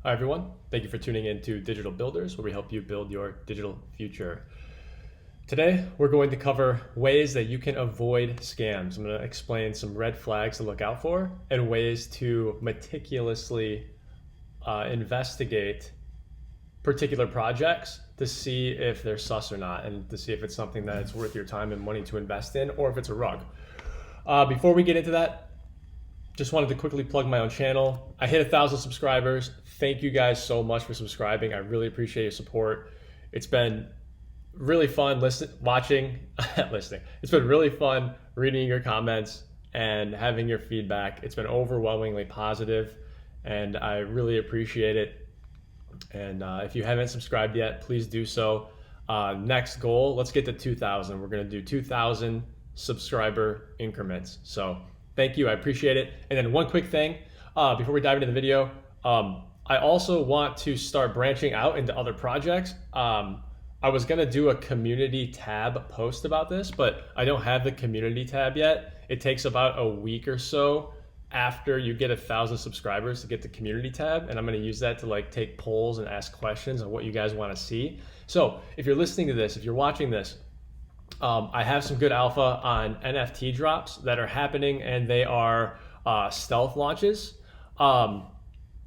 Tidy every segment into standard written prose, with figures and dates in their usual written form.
Hi, everyone. Thank you for tuning in to Digital Builders, where we help you build your digital future. Today, we're going to cover ways that you can avoid scams. I'm going to explain some red flags to look out for and ways to meticulously investigate particular projects to see if they're sus or not, and to see if it's something that it's worth your time and money to invest in, or if it's a rug. Before we get into that, just wanted to quickly plug my own channel. I hit 1,000 subscribers. Thank you guys so much for subscribing. I really appreciate your support. It's been really fun listening. It's been really fun reading your comments and having your feedback. It's been overwhelmingly positive, and I really appreciate it. And if you haven't subscribed yet, please do so. Next goal, let's get to 2,000. We're gonna do 2,000 subscriber increments. So thank you, I appreciate it. And then one quick thing, before we dive into the video, I also want to start branching out into other projects. I was gonna do a community tab post about this, but I don't have the community tab yet. It takes about a week or so after you get 1,000 subscribers to get the community tab, and I'm gonna use that to like take polls and ask questions on what you guys wanna see. So if you're listening to this, if you're watching this, I have some good alpha on NFT drops that are happening, and they are stealth launches.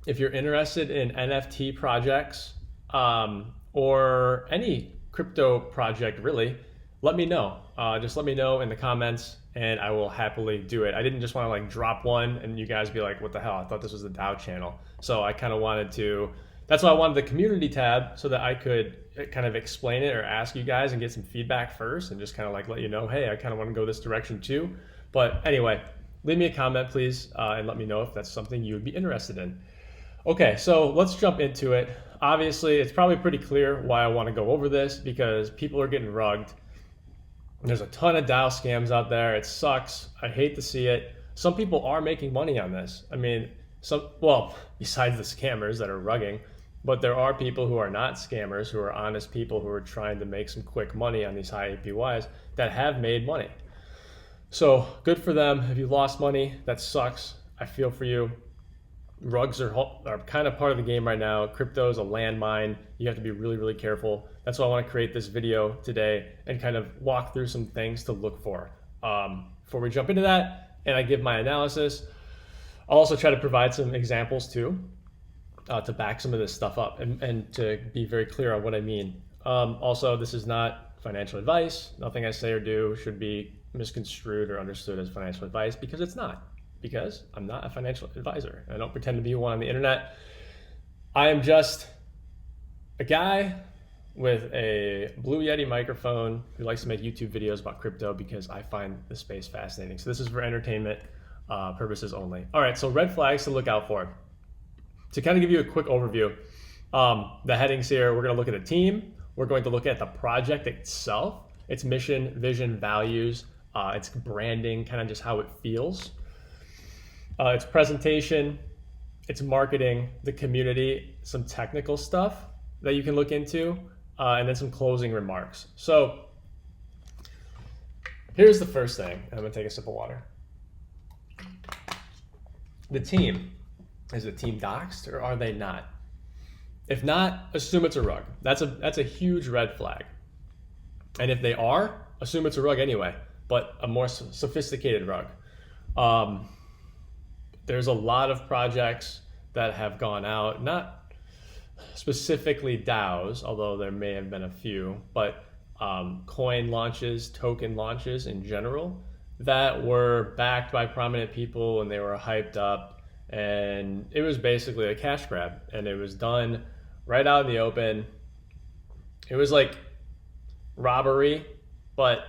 If you're interested in NFT projects or any crypto project really, let me know. Just let me know in the comments and I will happily do it. I didn't just want to like drop one and you guys be like, what the hell? I thought this was the DAO channel. So I kind of wanted to, that's why I wanted the community tab, so that I could kind of explain it or ask you guys and get some feedback first and just kind of like let you know, hey, I kind of want to go this direction too. But anyway, leave me a comment please and let me know if that's something you would be interested in. Okay, so let's jump into it. Obviously, it's probably pretty clear why I want to go over this, because people are getting rugged. There's a ton of DAO scams out there. It sucks. I hate to see it. Some people are making money on this. I mean, besides the scammers that are rugging, but there are people who are not scammers, who are honest people who are trying to make some quick money on these high APYs that have made money. So good for them. If you lost money, that sucks. I feel for you. Rugs are kind of part of the game right now. Crypto is a landmine. You have to be really, really careful. That's why I want to create this video today and kind of walk through some things to look for. Before we jump into that and I give my analysis, I'll also try to provide some examples too to back some of this stuff up and to be very clear on what I mean. Also, this is not financial advice. Nothing I say or do should be misconstrued or understood as financial advice, because it's not. Because I'm not a financial advisor. I don't pretend to be one on the internet. I am just a guy with a Blue Yeti microphone who likes to make YouTube videos about crypto because I find the space fascinating. So this is for entertainment purposes only. All right, so red flags to look out for. To kind of give you a quick overview, the headings here, we're gonna look at the team. We're going to look at the project itself, its mission, vision, values, its branding, kind of just how it feels. Its presentation, its marketing, the community, some technical stuff that you can look into, and then some closing remarks. So here's the first thing. I'm gonna take a sip of water. The team. Is the team doxed or are they not? If not, assume it's a rug. That's a huge red flag. And if they are, assume it's a rug anyway, but a more sophisticated rug. There's a lot of projects that have gone out, not specifically DAOs, although there may have been a few, but coin launches, token launches in general, that were backed by prominent people and they were hyped up, and it was basically a cash grab, and it was done right out in the open. It was like robbery, but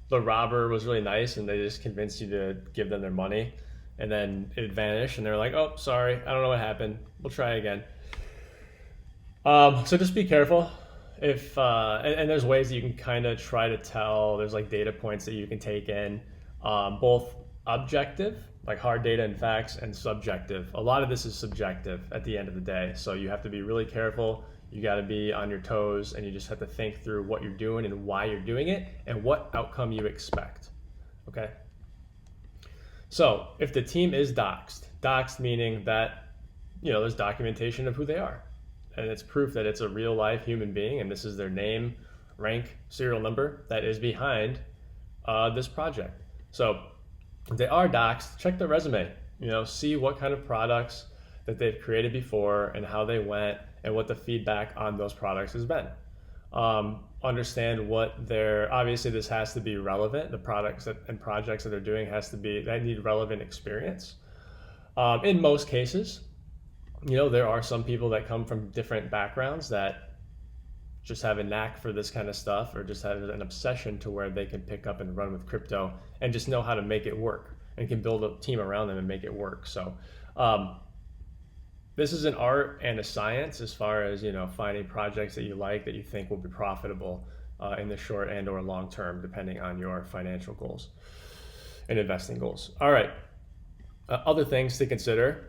the robber was really nice and they just convinced you to give them their money. And then it vanished and they're like, oh, sorry, I don't know what happened. We'll try again. So just be careful. If and there's ways that you can kind of try to tell. There's like data points that you can take in, both objective, like hard data and facts, and subjective. A lot of this is subjective at the end of the day. So you have to be really careful. You got to be on your toes, and you just have to think through what you're doing and why you're doing it and what outcome you expect. Okay? So if the team is doxed meaning that there's documentation of who they are. And it's proof that it's a real life human being, and this is their name, rank, serial number that is behind this project. So if they are doxed, check their resume, see what kind of products that they've created before and how they went and what the feedback on those products has been. Understand what obviously this has to be relevant. The products and projects that they're doing that need relevant experience. In most cases, there are some people that come from different backgrounds that just have a knack for this kind of stuff, or just have an obsession to where they can pick up and run with crypto and just know how to make it work and can build a team around them and make it work. So this is an art and a science as far as, finding projects that you like, that you think will be profitable in the short and or long term, depending on your financial goals and investing goals. All right. Other things to consider.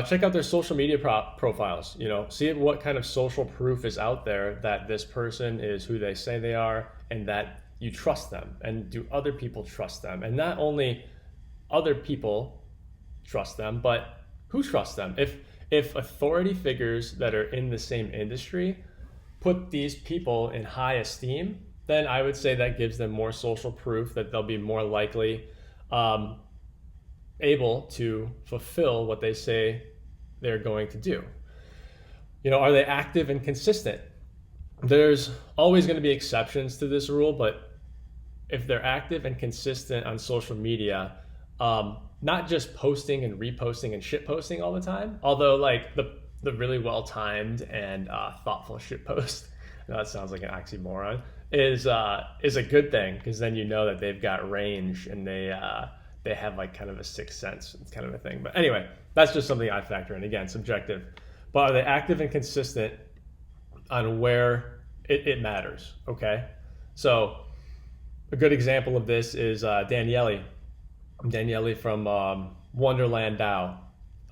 Check out their social media profiles, see what kind of social proof is out there that this person is who they say they are and that you trust them. And do other people trust them? And not only other people trust them, but who trusts them? If authority figures that are in the same industry put these people in high esteem, then I would say that gives them more social proof that they'll be more likely able to fulfill what they say they're going to do. Are they active and consistent? There's always going to be exceptions to this rule, but if they're active and consistent on social media, not just posting and reposting and shit posting all the time, although like the really well-timed and thoughtful shit post, I know that sounds like an oxymoron, is a good thing, because then that they've got range and they have like kind of a sixth sense. It's kind of a thing. But anyway, that's just something I factor in. Again, subjective. But are they active and consistent on where it matters? Okay. So a good example of this is Daniele from Wonderland DAO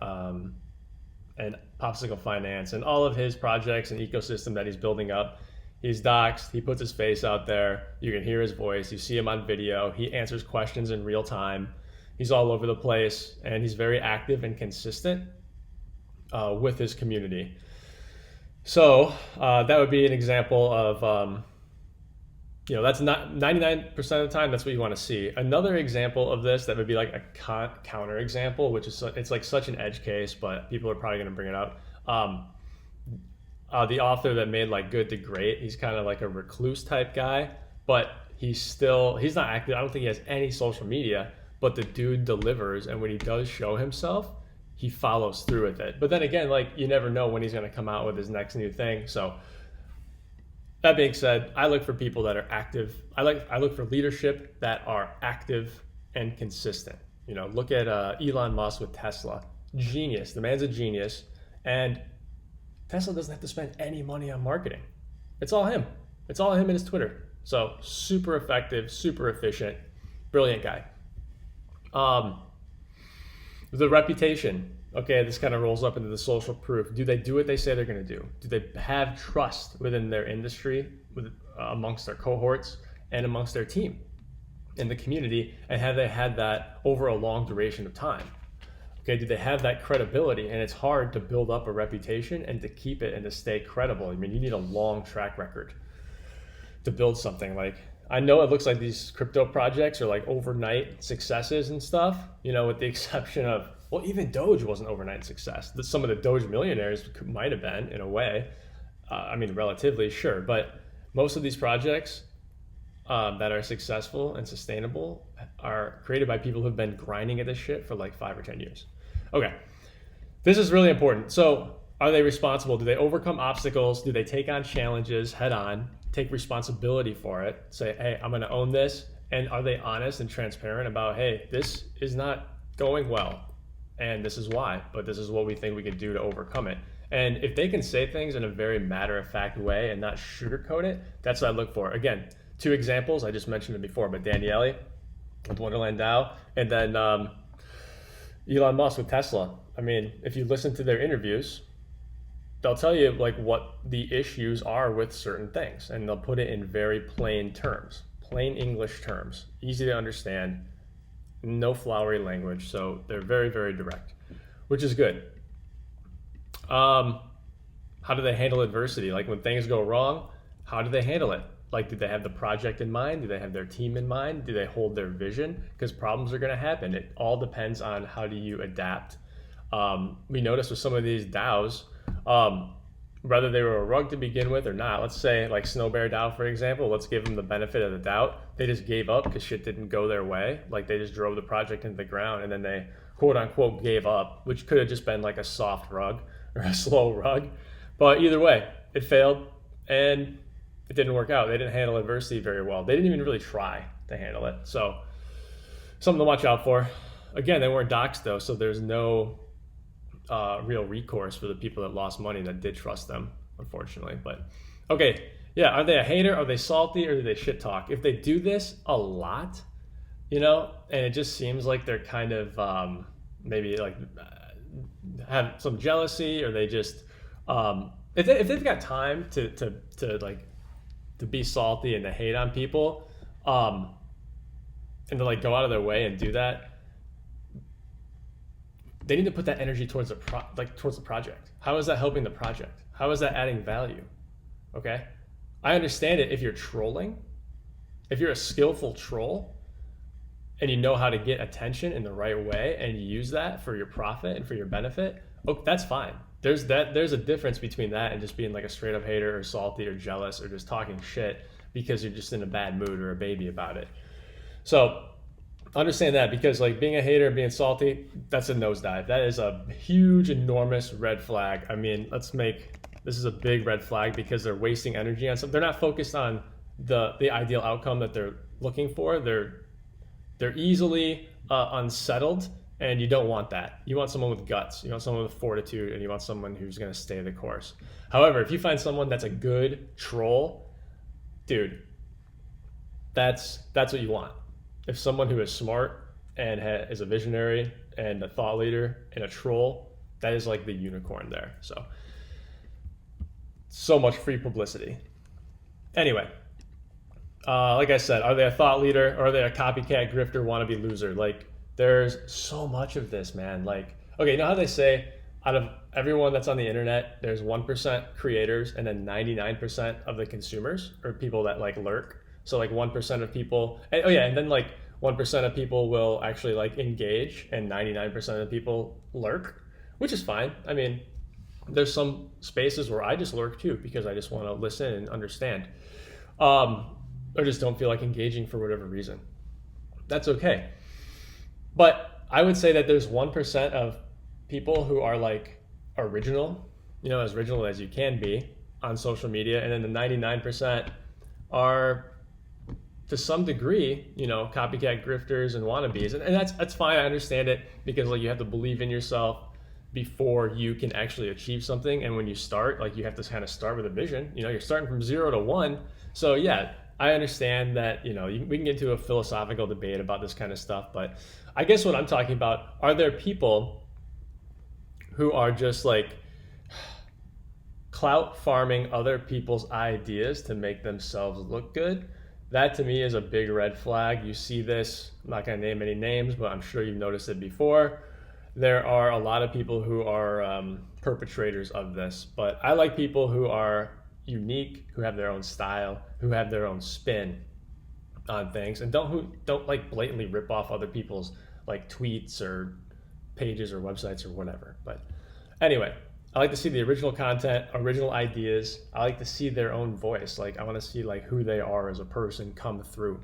and Popsicle Finance and all of his projects and ecosystem that he's building up. He's doxed, he puts his face out there, you can hear his voice, you see him on video, he answers questions in real time, he's all over the place, and he's very active and consistent with his community. So that would be an example of, that's not 99% of the time, that's what you want to see. Another example of this that would be like a counter example, which is, it's like such an edge case, but people are probably going to bring it up. The author that made like Good to Great, he's kind of like a recluse type guy, but he's not active. I don't think he has any social media, but the dude delivers. And when he does show himself, he follows through with it. But then again, like you never know when he's going to come out with his next new thing. So that being said, I look for people that are active. I look for leadership that are active and consistent. Look at Elon Musk with Tesla. Genius. The man's a genius. And Tesla doesn't have to spend any money on marketing. It's all him. It's all him and his Twitter. So super effective, super efficient, brilliant guy. The reputation. Okay, this kind of rolls up into the social proof. Do they do what they say they're going to do? Do they have trust within their industry, amongst their cohorts, and amongst their team in the community? And have they had that over a long duration of time? Okay, do they have that credibility? And it's hard to build up a reputation and to keep it and to stay credible. I mean, you need a long track record to build something. Like, I know it looks like these crypto projects are like overnight successes and stuff, with the exception of, well, even Doge wasn't overnight success. Some of the Doge millionaires might have been, in a way. Relatively, sure. But most of these projects that are successful and sustainable are created by people who've been grinding at this shit for like 5 or 10 years. Okay, this is really important. So are they responsible? Do they overcome obstacles? Do they take on challenges head on, take responsibility for it, say, hey, I'm going to own this? And are they honest and transparent about, hey, this is not going well and this is why, but this is what we think we can do to overcome it? And if they can say things in a very matter-of-fact way and not sugarcoat it, that's what I look for. Again, 2 examples, I just mentioned it before, but Daniele with Wonderland DAO, and then Elon Musk with Tesla. I mean, if you listen to their interviews, they'll tell you like what the issues are with certain things, and they'll put it in very plain terms, plain English terms, easy to understand, no flowery language. So they're very, very direct, which is good. How do they handle adversity? Like when things go wrong, how do they handle it? Like, do they have the project in mind? Do they have their team in mind? Do they hold their vision? Because problems are going to happen. It all depends on how do you adapt. We noticed with some of these DAOs, whether they were a rug to begin with or not, let's say like Snow Bear DAO, for example, let's give them the benefit of the doubt. They just gave up because shit didn't go their way. Like they just drove the project into the ground and then they quote unquote gave up, which could have just been like a soft rug or a slow rug. But either way, it failed and it didn't work out. They didn't handle adversity very well. They didn't even really try to handle it. So something to watch out for. Again, they weren't doxxed though, so there's no real recourse for the people that lost money that did trust them, unfortunately. But okay, yeah, are they a hater? Are they salty? Or do they shit talk? If they do this a lot, and it just seems like they're kind of maybe like have some jealousy, or they just if they've got time to be salty and to hate on people, and to like go out of their way and do that, they need to put that energy towards towards the project. How is that helping the project? How is that adding value? Okay, I understand it if you're trolling, if you're a skillful troll, and you know how to get attention in the right way, and you use that for your profit and for your benefit. Oh, that's fine. There's a difference between that and just being like a straight up hater or salty or jealous or just talking shit because you're just in a bad mood or a baby about it. So understand that, because like being a hater and being salty, that's a nosedive. That is a huge, enormous red flag. I mean, this is a big red flag because they're wasting energy on something. They're not focused on the ideal outcome that they're looking for. They're easily unsettled. And you don't want that. You want someone with guts. You want someone with fortitude, and you want someone who's going to stay the course. However, if you find someone that's a good troll, dude, that's what you want. If someone who is smart and is a visionary and a thought leader and a troll, that is like the unicorn there. So much free publicity. Anyway, like I said, are they a thought leader, or are they a copycat, grifter, wannabe loser? Like, there's so much of this, man. Like, okay, you know how they say out of everyone that's on the internet, there's 1% creators and then 99% of the consumers or people that like lurk. So like 1% of people, and then like 1% of people will actually like engage and 99% of the people lurk, which is fine. I mean, there's some spaces where I just lurk too because I just want to listen and understand, or just don't feel like engaging for whatever reason. That's okay. But I would say that there's 1% of people who are like original, as original as you can be on social media. And then the 99% are to some degree, copycat grifters and wannabes. And that's fine. I understand it, because like you have to believe in yourself before you can actually achieve something. And when you start, like you have to kind of start with a vision, you're starting from 0 to 1. So yeah, I understand that, we can get into a philosophical debate about this kind of stuff, but I guess what I'm talking about, are there people who are just like clout farming other people's ideas to make themselves look good? That to me is a big red flag. You see this, I'm not going to name any names, but I'm sure you've noticed it before. There are a lot of people who are perpetrators of this, but I like people who are unique, who have their own style, who have their own spin on things, and don't like blatantly rip off other people's like tweets or pages or websites or whatever. But anyway, I like to see the original content, original ideas. I like to see their own voice. Like I want to see like who they are as a person come through.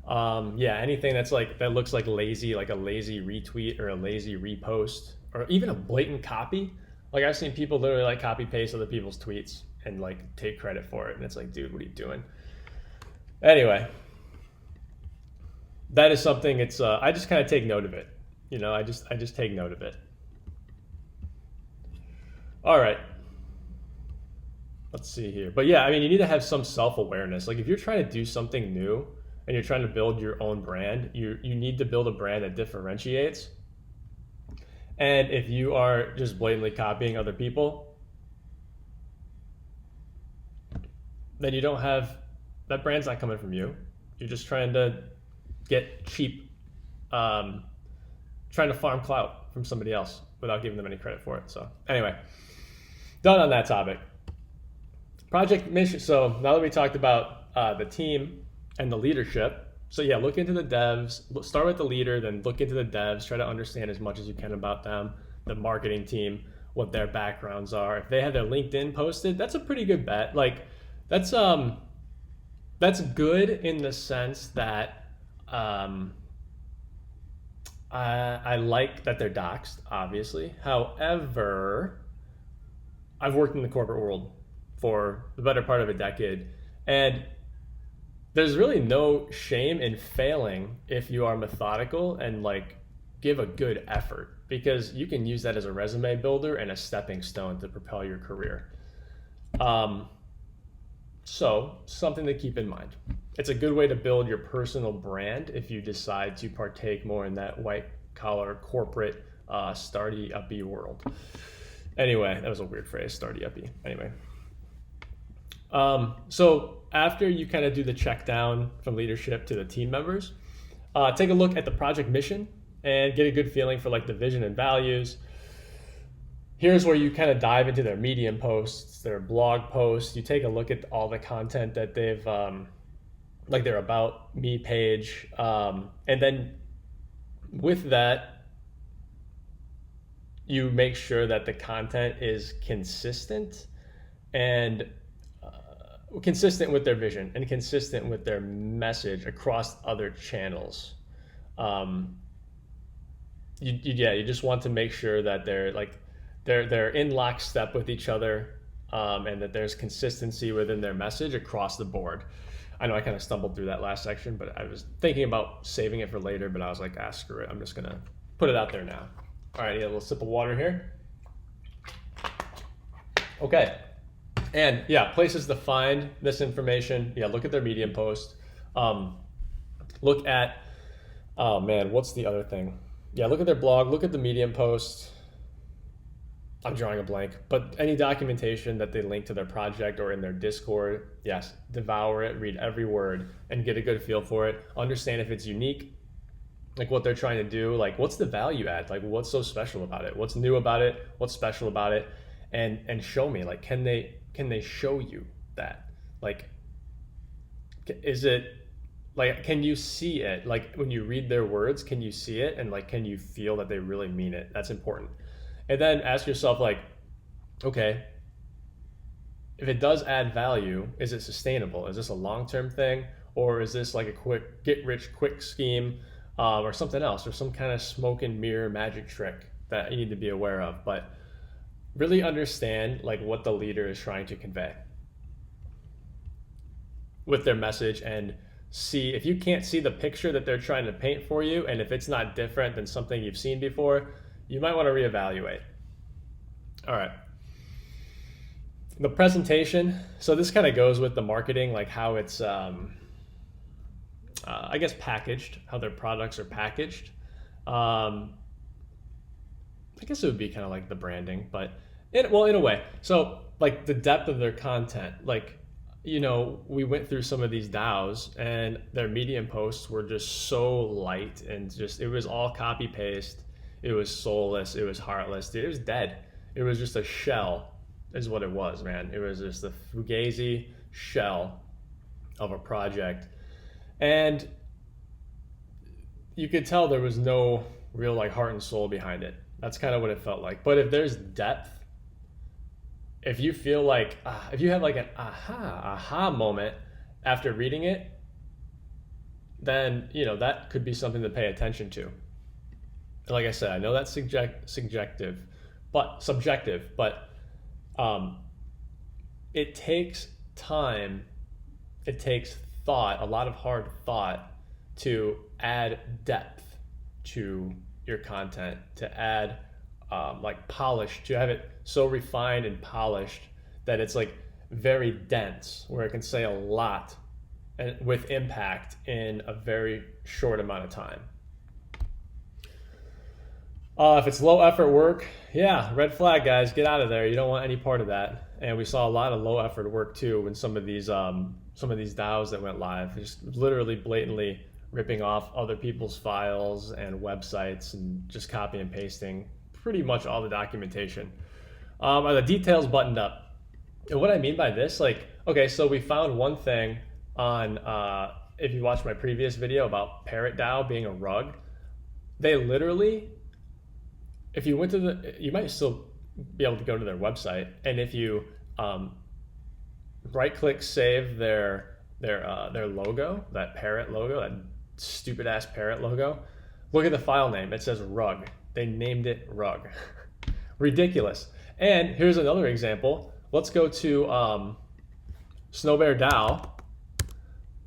Anything that's like that looks like lazy, like a lazy retweet or a lazy repost or even a blatant copy. Like I've seen people literally like copy paste other people's tweets and like take credit for it, and it's like, dude, what are you doing? Anyway, that is something. It's I just kind of take note of it. I just take note of it. All right, let's see here. But yeah, I mean, you need to have some self-awareness. Like if you're trying to do something new and you're trying to build your own brand, you need to build a brand that differentiates. And if you are just blatantly copying other people, then you don't have, that brand's not coming from you. You're just trying to get cheap trying to farm clout from somebody else without giving them any credit for it. So anyway, done on that topic. Project mission. So now that we talked about the team and the leadership, so yeah, look into the devs, start with the leader, then look into the devs, try to understand as much as you can about them, the marketing team, what their backgrounds are. If they have their LinkedIn posted, that's a pretty good bet. Like that's good in the sense that I like that they're doxxed, obviously. However, I've worked in the corporate world for the better part of a decade, and there's really no shame in failing if you are methodical and like give a good effort, because you can use that as a resume builder and a stepping stone to propel your career. So something to keep in mind. It's a good way to build your personal brand if you decide to partake more in that white collar corporate starty uppy world. Anyway, that was a weird phrase, starty uppy. Anyway. So after you kind of do the check down from leadership to the team members, take a look at the project mission and get a good feeling for like the vision and values. Here's where you kind of dive into their Medium posts, their blog posts. You take a look at all the content that they've, like their About Me page. And then with that, you make sure that the content is consistent and consistent with their vision and consistent with their message across other channels. You just want to make sure that they're in lockstep with each other, and that there's consistency within their message across the board. I know I kind of stumbled through that last section, but I was thinking about saving it for later, but I was like, screw it. I'm just gonna put it out there now. All right, a little sip of water here. Okay. And yeah, places to find this information. Yeah, look at their Medium post. Look at, oh man, what's the other thing? Yeah, look at their blog, look at the Medium post. I'm drawing a blank, but any documentation that they link to their project or in their Discord, yes, devour it, read every word, and get a good feel for it. Understand if it's unique, like what they're trying to do, like what's the value add, like what's so special about it, what's new about it, what's special about it, and show me, like, can they show you that? Like, is it, like, can you see it? Like, when you read their words, can you see it? And, like, can you feel that they really mean it? That's important. And then ask yourself, like, okay, if it does add value, is it sustainable? Is this a long-term thing? Or is this like a quick get-rich-quick scheme, or something else, or some kind of smoke and mirror magic trick that you need to be aware of? But really understand like what the leader is trying to convey with their message, and see if you can't see the picture that they're trying to paint for you, and if it's not different than something you've seen before, you might want to reevaluate. All right. The presentation. So this kind of goes with the marketing, like how it's, I guess, packaged, how their products are packaged. I guess it would be kind of like the branding, but in a way. So like the depth of their content, like, you know, we went through some of these DAOs and their Medium posts were just so light, and just, it was all copy paste. It was soulless. It was heartless. Dude, it was dead. It was just a shell is what it was, man. It was just a fugazi shell of a project. And you could tell there was no real like heart and soul behind it. That's kind of what it felt like. But if there's depth, if you feel like, if you have like an aha moment after reading it, then, you know, that could be something to pay attention to. Like I said, I know that's subjective, but it takes time, it takes thought, a lot of hard thought to add depth to your content, to add like polish, to have it so refined and polished that it's like very dense, where it can say a lot and with impact in a very short amount of time. If it's low effort work, yeah, red flag, guys, get out of there. You don't want any part of that. And we saw a lot of low effort work too when some of these DAOs that went live, just literally blatantly ripping off other people's files and websites and just copy and pasting pretty much all the documentation. Are the details buttoned up? And what I mean by this, like, okay, so we found one thing on, if you watched my previous video about Parrot DAO being a rug, they literally, if you went to you might still be able to go to their website, and if you right-click save their logo, that parrot logo, that stupid ass parrot logo, look at the file name. It says rug. They named it rug. Ridiculous. And here's another example. Let's go to Snowbear DAO.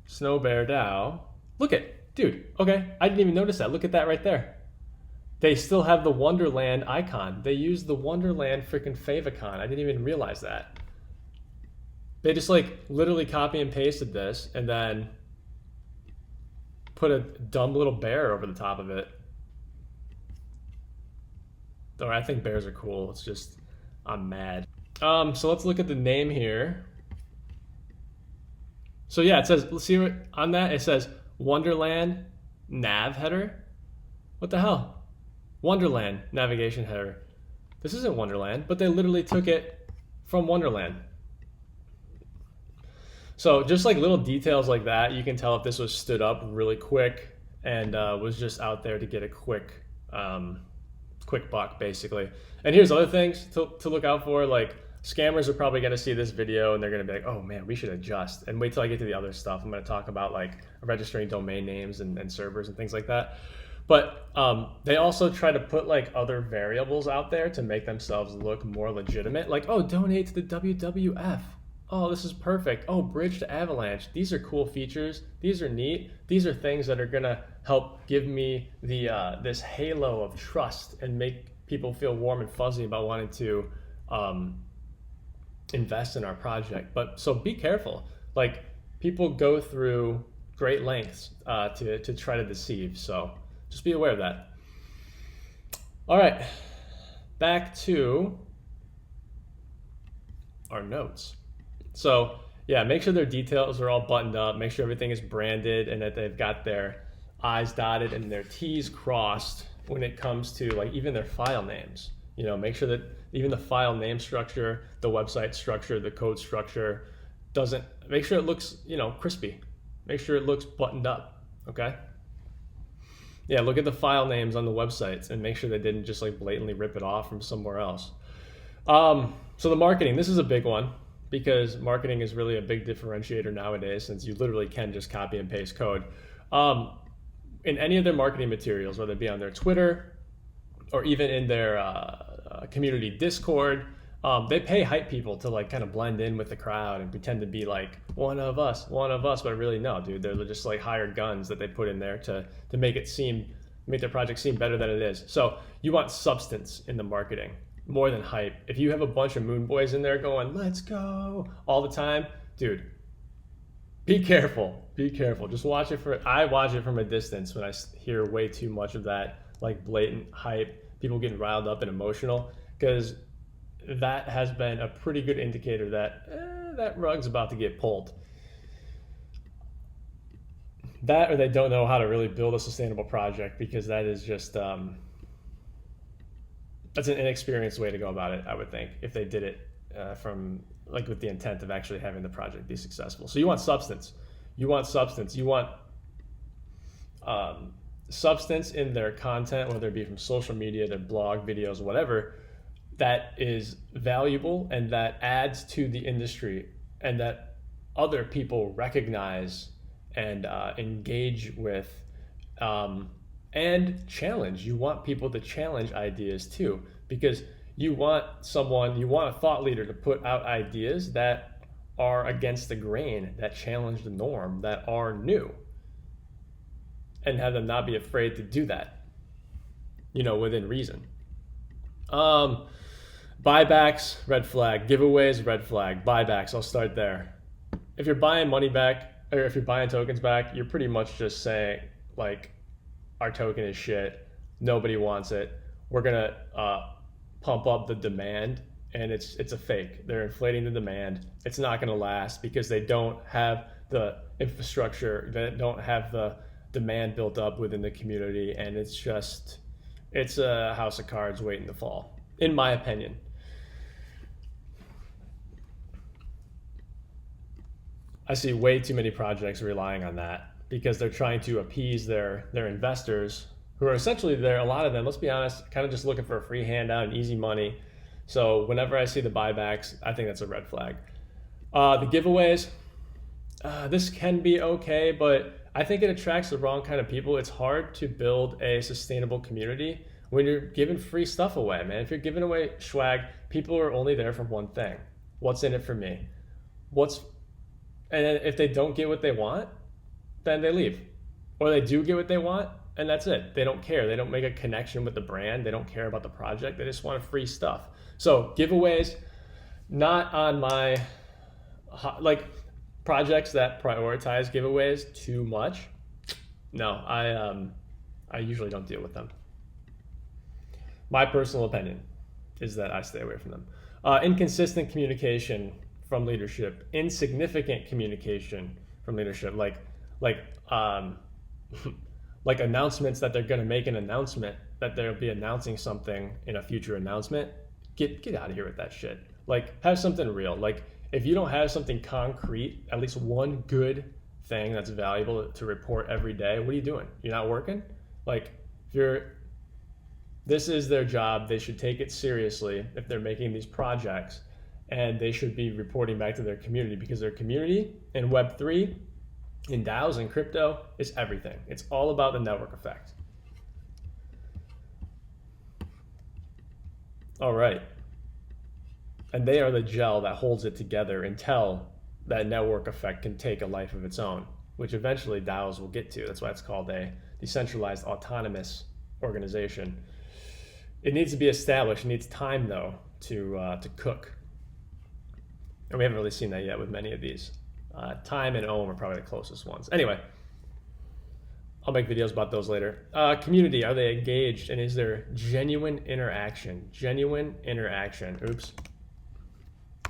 Snowbear DAO. Look at, dude, okay, I didn't even notice that. Look at that right there. They still have the Wonderland icon. They use the Wonderland freaking favicon. I didn't even realize that. They just like literally copy and pasted this and then put a dumb little bear over the top of it. Or I think bears are cool. It's just, I'm mad. So let's look at the name here. So yeah, it says, let's see what, on that, it says Wonderland nav header. What the hell? Wonderland navigation header. This isn't Wonderland, but they literally took it from Wonderland. So just like little details like that, you can tell if this was stood up really quick and was just out there to get a quick buck, basically. And here's other things to look out for. Like, scammers are probably going to see this video and they're going to be like, oh man, we should adjust. And wait till I get to the other stuff. I'm going to talk about like registering domain names and servers and things like that. But they also try to put like other variables out there to make themselves look more legitimate. Like, oh, donate to the WWF. Oh, this is perfect. Oh, bridge to Avalanche. These are cool features. These are neat. These are things that are gonna help give me the this halo of trust and make people feel warm and fuzzy about wanting to invest in our project. But so be careful. Like, people go through great lengths to try to deceive. So just be aware of that. All right, back to our notes. So yeah, make sure their details are all buttoned up, make sure everything is branded and that they've got their I's dotted and their T's crossed when it comes to like even their file names. You know, make sure that even the file name structure, the website structure, the code structure make sure it looks, you know, crispy. Make sure it looks buttoned up, okay? Yeah, look at the file names on the websites and make sure they didn't just like blatantly rip it off from somewhere else. So the marketing, this is a big one, because marketing is really a big differentiator nowadays, since you literally can just copy and paste code. In any of their marketing materials, whether it be on their Twitter or even in their community Discord, they pay hype people to like kind of blend in with the crowd and pretend to be like one of us, but really no, dude, they're just like hired guns that they put in there to make their project seem better than it is. So you want substance in the marketing more than hype. If you have a bunch of moon boys in there going, let's go all the time, dude, be careful. Just watch it I watch it from a distance when I hear way too much of that, like blatant hype, people getting riled up and emotional, because that has been a pretty good indicator that that rug's about to get pulled. That, or they don't know how to really build a sustainable project, because that is just that's an inexperienced way to go about it, I would think, if they did it from like with the intent of actually having the project be successful. So you want substance. You want substance in their content, whether it be from social media to blog, videos, whatever, that is valuable and that adds to the industry and that other people recognize and engage with and challenge. You want people to challenge ideas too, because you want a thought leader to put out ideas that are against the grain, that challenge the norm, that are new, and have them not be afraid to do that, you know, within reason. Buybacks, red flag. Giveaways, red flag. Buybacks, I'll start there. If you're buying money back, or if you're buying tokens back, you're pretty much just saying, like, our token is shit, nobody wants it, we're gonna pump up the demand, and it's a fake. They're inflating the demand. It's not gonna last because they don't have the infrastructure, they don't have the demand built up within the community, and it's a house of cards waiting to fall, in my opinion. I see way too many projects relying on that because they're trying to appease their investors, who are essentially there, a lot of them, let's be honest, kind of just looking for a free handout and easy money. So whenever I see the buybacks, I think that's a red flag. The giveaways, this can be okay, but I think it attracts the wrong kind of people. It's hard to build a sustainable community when you're giving free stuff away, man. If you're giving away swag, people are only there for one thing. What's in it for me? And if they don't get what they want, then they leave. Or they do get what they want, and that's it. They don't care. They don't make a connection with the brand. They don't care about the project. They just want free stuff. So giveaways, not on my, like projects that prioritize giveaways too much. No, I usually don't deal with them. My personal opinion is that I stay away from them. Inconsistent communication from leadership, insignificant communication from leadership, like announcements that they're going to make an announcement that they'll be announcing something in a future announcement. Get out of here with that shit. Like, have something real. Like, if you don't have something concrete, at least one good thing that's valuable to report every day, what are you doing? You're not working? Like, this is their job. They should take it seriously if they're making these projects, and they should be reporting back to their community, because their community in Web3, in DAOs and crypto, is everything. It's all about the network effect. All right. And they are the gel that holds it together until that network effect can take a life of its own, which eventually DAOs will get to. That's why it's called a decentralized autonomous organization. It needs to be established. It needs time, though, to cook. And we haven't really seen that yet with many of these. Time and Ohm are probably the closest ones. Anyway, I'll make videos about those later. Community, are they engaged, and is there genuine interaction? Genuine interaction. Oops.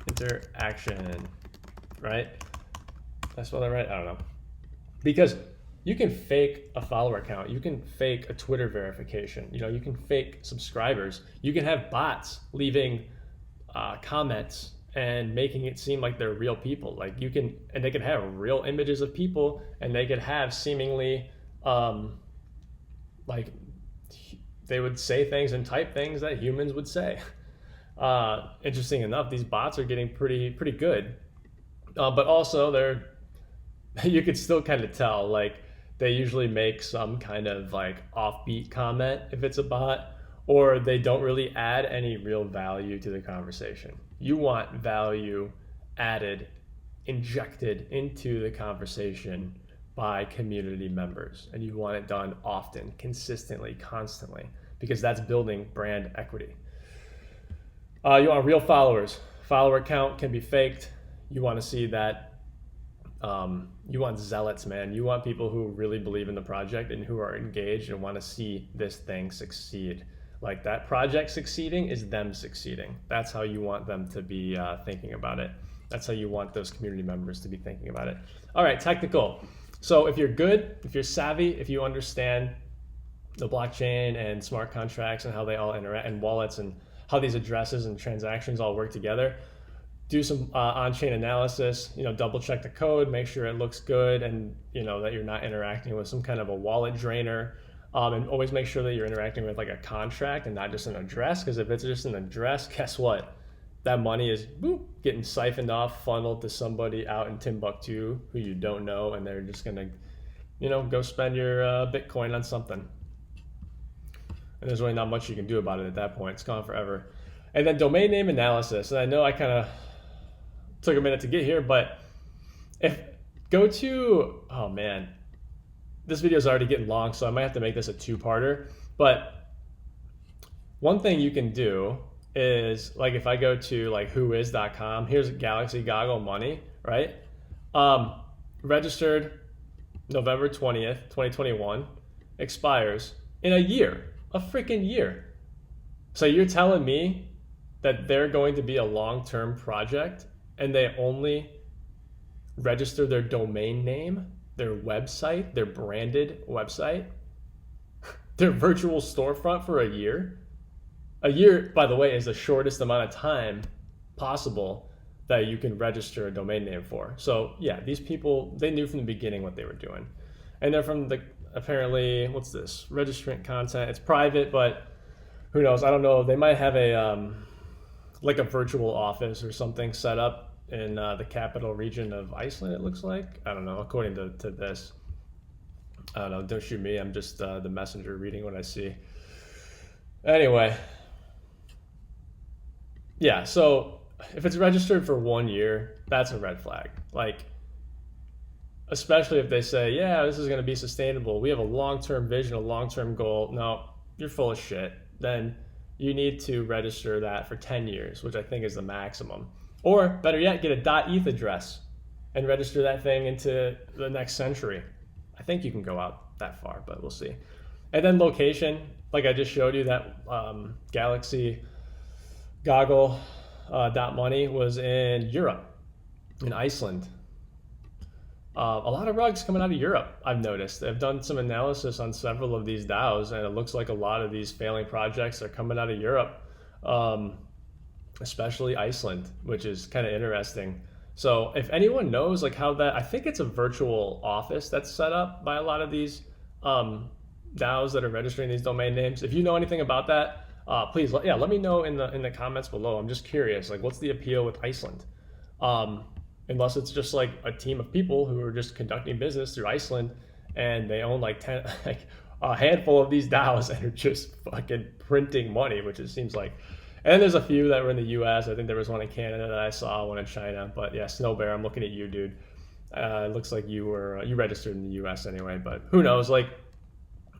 Interaction, right? Did I spell that right? I don't know. Because you can fake a follower account. You can fake a Twitter verification. You can fake subscribers. You can have bots leaving comments and making it seem like they're real people. Like and they can have real images of people, and they could have seemingly like they would say things and type things that humans would say. Interesting enough, these bots are getting pretty good, but also you could still kind of tell, like, they usually make some kind of like offbeat comment if it's a bot, or they don't really add any real value to the conversation. You want value added, injected into the conversation by community members, and you want it done often, consistently, constantly, because that's building brand equity. You want real followers. Follower count can be faked. You want to see that. You want zealots, man. You want people who really believe in the project and who are engaged and want to see this thing succeed. Like, that project succeeding is them succeeding. That's how you want them to be thinking about it. That's how you want those community members to be thinking about it. All right, technical. So if you're good, if you're savvy, if you understand the blockchain and smart contracts and how they all interact, and wallets, and how these addresses and transactions all work together, do some on-chain analysis, double check the code, make sure it looks good, and that you're not interacting with some kind of a wallet drainer, and always make sure that you're interacting with like a contract and not just an address, because if it's just an address, guess what? That money is getting siphoned off, funneled to somebody out in Timbuktu who you don't know, and they're just gonna go spend your Bitcoin on something. And there's really not much you can do about it at that point. It's gone forever. And then domain name analysis. And I know I kind of took a minute to get here, but oh man, this video is already getting long, so I might have to make this a two-parter. But one thing you can do is, like, if I go to like whois.com, here's Galaxy Goggle Money, right? Registered November 20th, 2021, expires in a year. A freaking year. So you're telling me that they're going to be a long-term project and they only register their domain name their website, their branded website, their virtual storefront for a year. A year, by the way, is the shortest amount of time possible that you can register a domain name for. So yeah, these people, they knew from the beginning what they were doing. And they're from the, apparently, what's this? Registrant content. It's private, but who knows? I don't know. They might have a, like a virtual office or something set up in the capital region of Iceland, it looks like. I don't know, according to this. I don't know, don't shoot me. I'm just the messenger reading what I see. Anyway. Yeah, so if it's registered for 1 year, that's a red flag. Like, especially if they say, yeah, this is going to be sustainable. We have a long-term vision, a long-term goal. No, you're full of shit. Then you need to register that for 10 years, which I think is the maximum. Or better yet, get a .eth address and register that thing into the next century. I think you can go out that far, but we'll see. And then location, like I just showed you, that Galaxy Goggle .money was in Europe, in Iceland. A lot of rugs coming out of Europe, I've noticed. I've done some analysis on several of these DAOs, and it looks like a lot of these failing projects are coming out of Europe, especially Iceland, which is kind of interesting. So if anyone knows like how that, I think it's a virtual office that's set up by a lot of these DAOs that are registering these domain names. If you know anything about that, please, let me know in the comments below. I'm just curious, like, what's the appeal with Iceland? Unless it's just like a team of people who are just conducting business through Iceland, and they own like a handful of these DAOs and are just fucking printing money, which it seems like. And there's a few that were in the U.S. I think there was one in Canada that I saw, one in China. But yeah, Snow Bear, I'm looking at you, dude. It looks like you registered in the U.S. anyway, but who knows? Like,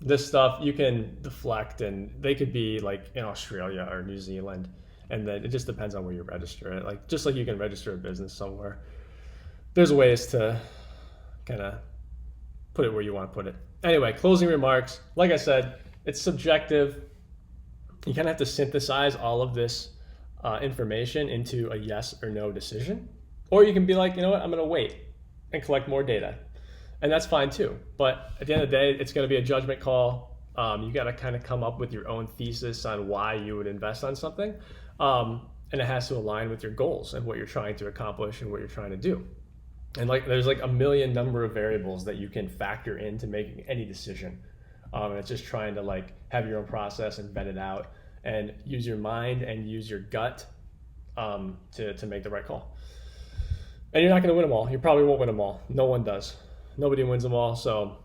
this stuff you can deflect, and they could be like in Australia or New Zealand, and then it just depends on where you register it. Like, just like you can register a business somewhere, there's ways to kind of put it where you want to put it. Anyway, closing remarks. Like I said, it's subjective. You kind of have to synthesize all of this information into a yes or no decision, or you can be like, you know what, I'm going to wait and collect more data. And that's fine too. But at the end of the day, it's going to be a judgment call. You got to kind of come up with your own thesis on why you would invest on something. And it has to align with your goals and what you're trying to accomplish and what you're trying to do. And like, there's like a million number of variables that you can factor into making any decision. And it's just trying to like have your own process and vet it out and use your mind and use your gut to make the right call. And you're not going to win them all. You probably won't win them all. No one does. Nobody wins them all, so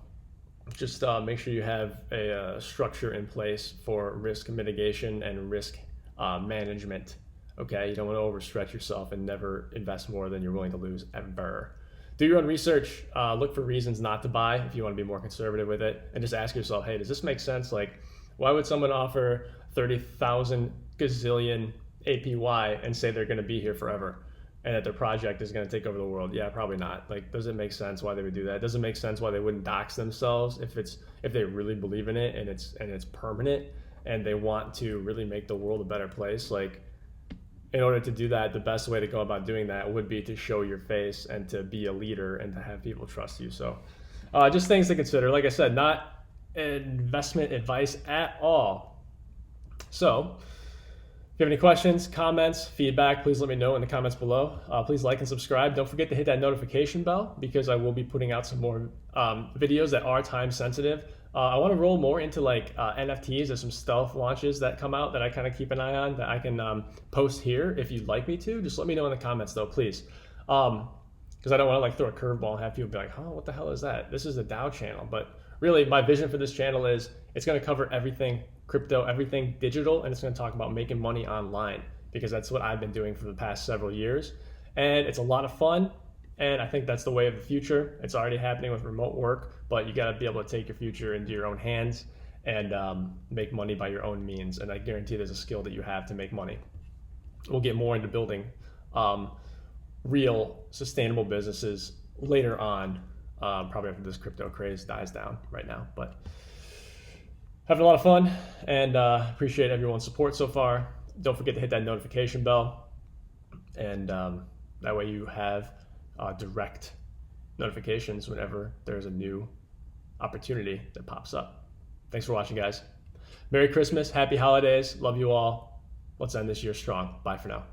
just make sure you have a structure in place for risk mitigation and risk management. Okay, you don't want to overstretch yourself and never invest more than you're willing to lose ever. Do your own research. Look for reasons not to buy if you want to be more conservative with it, and just ask yourself, hey, does this make sense? Like, why would someone offer 30,000 gazillion APY and say they're going to be here forever? And that their project is going to take over the world? Yeah, probably not. Like, does it make sense why they would do that? Does it make sense why they wouldn't dox themselves if they really believe in it and it's permanent and they want to really make the world a better place? Like, in order to do that, the best way to go about doing that would be to show your face and to be a leader and to have people trust you. So just things to consider. Like I said, not investment advice at all. So if you have any questions, comments, feedback, please let me know in the comments below. Please like and subscribe. Don't forget to hit that notification bell because I will be putting out some more videos that are time sensitive. I want to roll more into like NFTs. There's some stealth launches that come out that I kind of keep an eye on that I can post here if you'd like me to. Just let me know in the comments though, please. Because I don't want to like throw a curveball and have people be like, oh, what the hell is that? This is a DAO channel. But really, my vision for this channel is it's going to cover everything crypto, everything digital, and it's going to talk about making money online because that's what I've been doing for the past several years. And it's a lot of fun. And I think that's the way of the future. It's already happening with remote work, but you got to be able to take your future into your own hands and make money by your own means. And I guarantee there's a skill that you have to make money. We'll get more into building real sustainable businesses later on, probably after this crypto craze dies down right now. But having a lot of fun and appreciate everyone's support so far. Don't forget to hit that notification bell. And that way you have direct notifications whenever there's a new opportunity that pops up. Thanks for watching, guys. Merry Christmas, happy holidays, love you all. Let's end this year strong. Bye for now.